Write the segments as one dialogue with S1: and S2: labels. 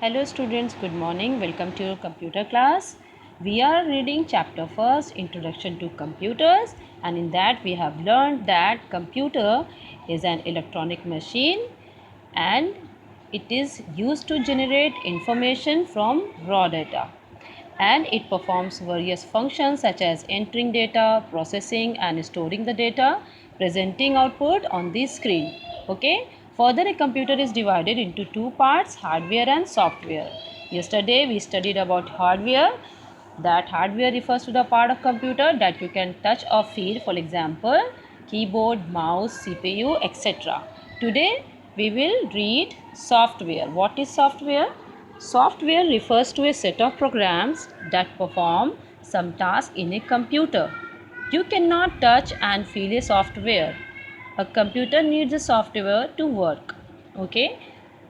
S1: Hello students, good morning. Welcome to your computer class. We are reading chapter first, Introduction to Computers, and in that we have learned that computer is an electronic machine and it is used to generate information from raw data, and it performs various functions such as entering data, processing and storing the data, presenting output on the screen. Okay. Further, a computer is divided into two parts, hardware and software. Yesterday we studied about hardware. That hardware refers to the part of computer that you can touch or feel, for example keyboard, mouse, CPU, etc. Today we will read software. What is software? Software refers to a set of programs that perform some task in a computer. You cannot touch and feel a software. A computer needs a software to work. Okay.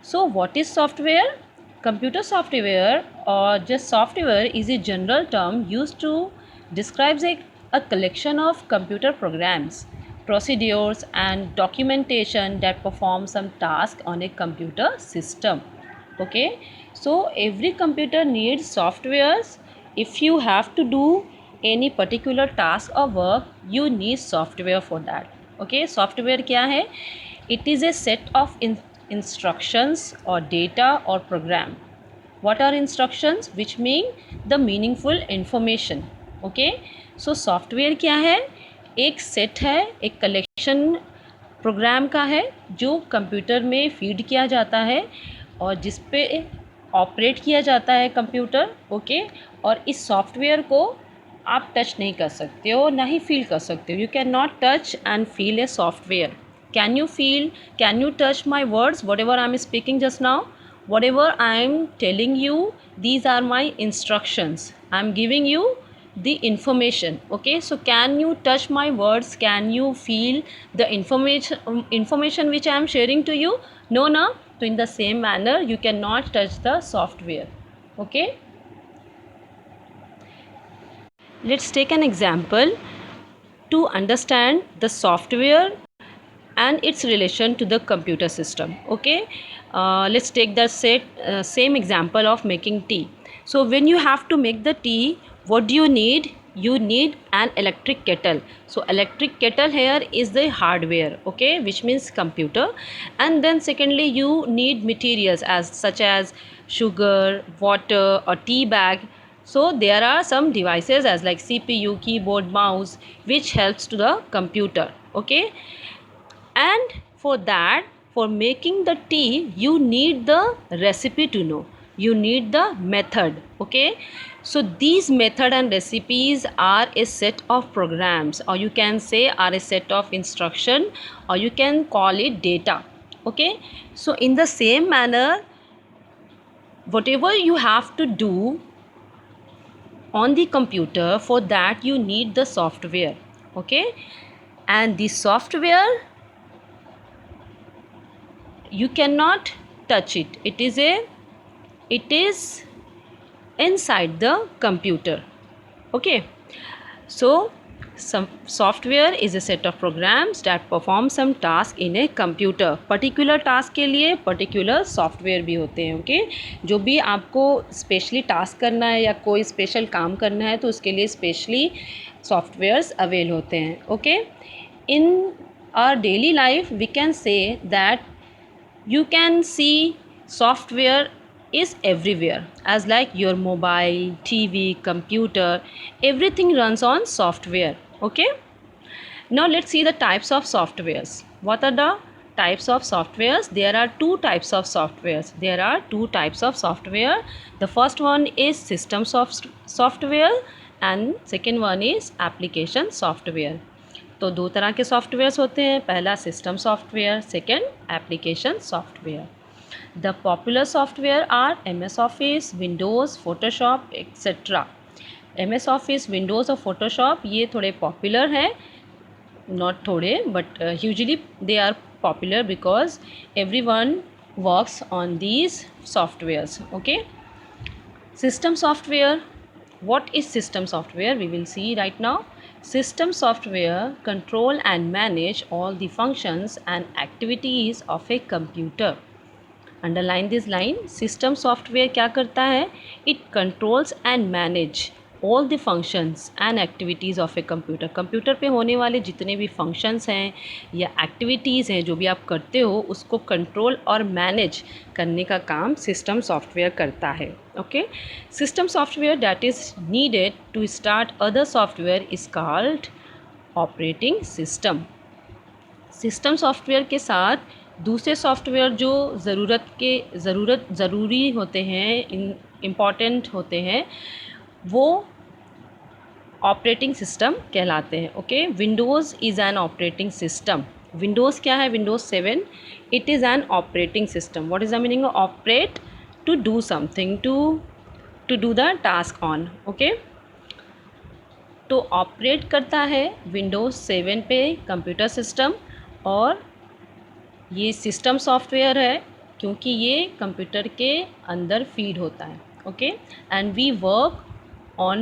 S1: So what is software? Computer software or just software is a general term used to describe a collection of computer programs, procedures and documentation that perform some task on a computer system. Okay. So every computer needs softwares. If you have to do any particular task or work, you need software for that. Okay. Software क्या है? It is a set of instructions or data or program. What are instructions? Which mean the meaningful information. Okay. So software क्या है? एक set है, एक collection programme का है जो कंप्यूटर में फीड किया जाता है और जिस पे ऑपरेट किया जाता है कंप्यूटर. ओके. और इस सॉफ्टवेयर को आप टच नहीं कर सकते हो, ना ही फील कर सकते हो. You can not touch and feel a software. Can you feel, can you touch my words, what ever I am speaking just now, whatever I am telling you, these are my instructions. I am giving you the information. Okay. So can you touch my words? Can you feel the information which I am sharing to you? No. So in the same manner you cannot touch the software. Okay. Let's take an example to understand the software and its relation to the computer system. Okay. Let's take the same example of making tea. So when you have to make the tea, what do you need? You need an electric kettle. So electric kettle here is the hardware. Okay, which means computer. And then secondly you need materials as such as sugar, water or tea bag. So there are some devices as like CPU, keyboard, mouse, which helps to the computer. Okay. And for that, for making the tea, you need the recipe to know. You need the method. Okay. So these method and recipes are a set of programs, or you can say are a set of instruction, or you can call it data. Okay. So in the same manner, whatever you have to do on the computer, for that you need the software. Okay. And the software, you cannot touch it. It is inside the computer. Okay. So some software is a set of programs that perform some task in a computer. Particular task के लिए particular software भी होते हैं. Okay. जो भी आपको specially task करना है या कोई special काम करना है तो उसके लिए specially softwares avail होते हैं. Okay. In our daily life we can say that you can see software is everywhere, as like your mobile, TV, computer, everything runs on software. Okay. Now let's see the types of softwares. What are the types of softwares? There are two types of softwares. The first one is software and second one is application software. तो दो तरह के softwares होते हैं. पहला system software, second application software. The popular software are MS Office, Windows, Photoshop etcetera. MS Office, Windows और Photoshop ये थोड़े पॉपुलर हैं. नॉट थोड़े but hugely they are popular because everyone works on these softwares. Okay. System software. What is system software? We will see right now. System software control and manage all the functions and activities of a computer. Underline this line. System software क्या करता है? It controls and manage all the functions and activities of a computer. Computer पे होने वाले जितने भी functions हैं या एक्टिविटीज़ हैं जो भी आप करते हो, उसको कंट्रोल और मैनेज करने का काम सिस्टम सॉफ्टवेयर करता है। Okay, system software that is needed to start other software is called operating system. System software के साथ दूसरे सॉफ्टवेयर जो ज़रूरी होते हैं, इम्पॉर्टेंट होते हैं, वो ऑपरेटिंग सिस्टम कहलाते हैं। Okay, Windows is an operating system. Windows क्या है? Windows 7 it is an operating system. What is the meaning of operate? To do something, to do the task on. Okay, तो operate करता है Windows 7 पे computer system, और ये system software है क्योंकि ये कंप्यूटर के अंदर फीड होता है। Okay, and we work on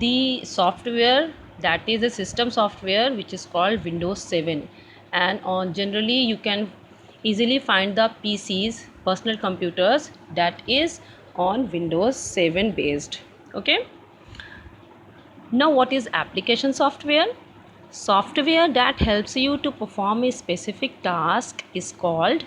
S1: the software that is a system software which is called Windows 7, and on generally you can easily find the PCs, personal computers, that is on Windows 7 based. Okay, now what is application software? Software that helps you to perform a specific task is called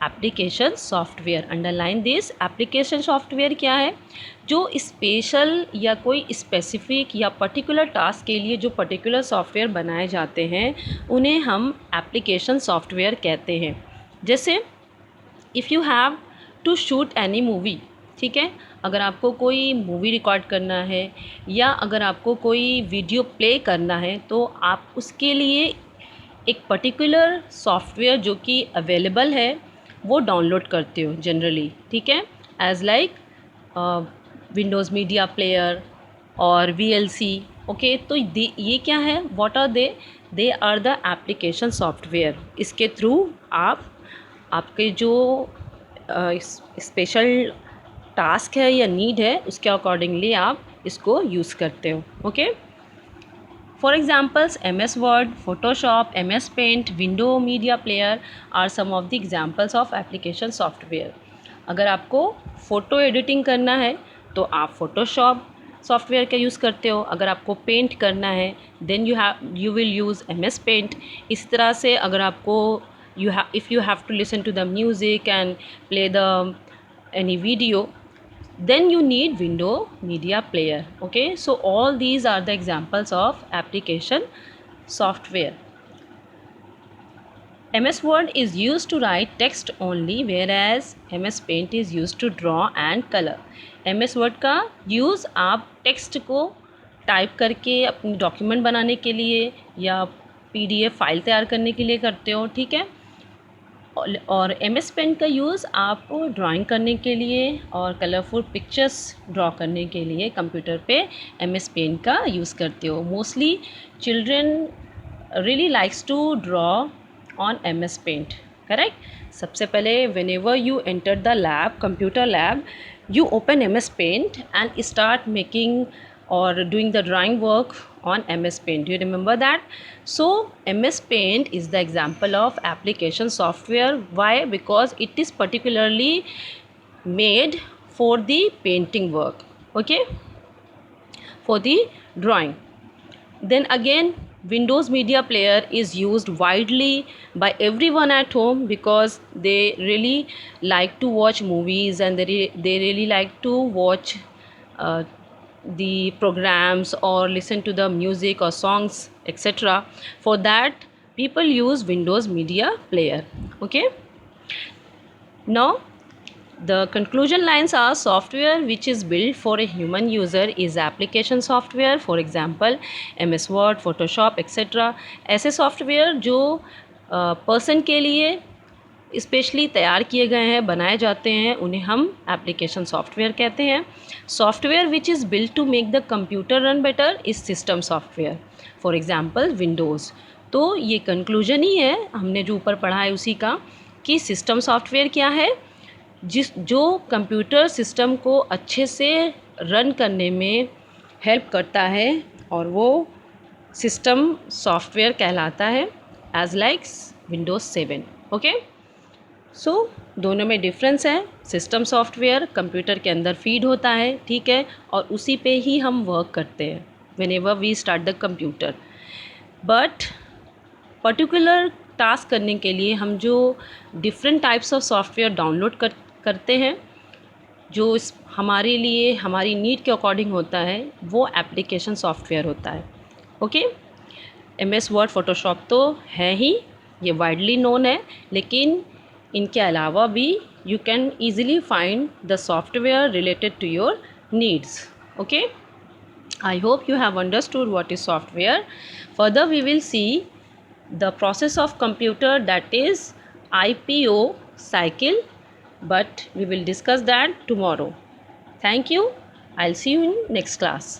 S1: application software. Underline this. Application software क्या है? जो special या कोई specific या particular task के लिए जो particular software बनाए जाते हैं, उन्हें हम एप्लीकेशन सॉफ्टवेयर कहते हैं। जैसे if you have to shoot any movie, ठीक है, अगर आपको कोई मूवी रिकॉर्ड करना है या अगर आपको कोई वीडियो प्ले करना है, तो आप उसके लिए एक पर्टिकुलर सॉफ्टवेयर जो कि अवेलेबल है वो डाउनलोड करते हो जनरली, ठीक है, as like Windows Media Player और VLC। ओके, तो ये क्या है? What are they are the application software. इसके थ्रू आपके जो स्पेशल टास्क है या नीड है उसके अकॉर्डिंगली आप इसको यूज़ करते हो। Okay, For examples, MS Word, Photoshop, MS Paint, Window Media Player are some of the examples of application software. अगर आपको फ़ोटो एडिटिंग करना है तो आप Photoshop सॉफ्टवेयर का यूज़ करते हो। अगर आपको पेंट करना है then you will use MS Paint। इस तरह से अगर आपको if you have to listen to the music and play the any video, then you need window media player. Okay, so all these are the examples of application software. MS Word is used to write text only, whereas MS Paint is used to draw and color. MS Word का use आप text को type करके अपनी document बनाने के लिए या PDF file तैयार करने के लिए करते हो, ठीक है, और MS पेंट का यूज़ आप ड्राइंग करने के लिए और कलरफुल पिक्चर्स ड्रॉ करने के लिए कंप्यूटर पे MS पेंट का यूज़ करते हो। Mostly children really likes to draw on MS Paint, correct. सबसे पहले whenever you enter the lab, computer lab, you open MS Paint and start making or doing the drawing work on MS Paint. Do you remember that? So MS Paint is the example of application software. Why? Because it is particularly made for the painting work, okay, for the drawing. Then again, Windows Media Player is used widely by everyone at home because they really like to watch movies and they really like to watch the programs or listen to the music or songs, etc. For that, people use Windows Media Player. Okay. Now, the conclusion lines are software which is built for a human user is application software. For example, MS Word, Photoshop, etc. ऐसे software जो person के लिए specially तैयार किए गए हैं, बनाए जाते हैं, उन्हें हम एप्लीकेशन सॉफ्टवेयर कहते हैं। Software which is built to make the computer run better is system software. For example Windows. तो ये कंक्लूजन ही है हमने जो ऊपर पढ़ा है उसी का, कि सिस्टम सॉफ्टवेयर क्या है, जो कंप्यूटर सिस्टम को अच्छे से रन करने में हेल्प करता है, और वो सिस्टम सॉफ्टवेयर कहलाता है एज लाइक Windows 7. ओके, सो दोनों में डिफरेंस है। सिस्टम सॉफ्टवेयर कंप्यूटर के अंदर फीड होता है, ठीक है, और उसी पे ही हम वर्क करते हैं whenever we start the computer. But particular task करने के लिए हम जो different types of software download करते हैं, जो हमारे लिए हमारी नीड के अकॉर्डिंग होता है, वो एप्लीकेशन सॉफ्टवेयर होता है। ओके, MS वर्ड फ़ोटोशॉप तो है ही, ये वाइडली नोन है, लेकिन इनके अलावा भी you can easily find the software related to your needs. Okay, I hope you have understood what is software. Further we will see the process of computer, that is IPO cycle, but we will discuss that tomorrow. Thank you. I'll see you in next class.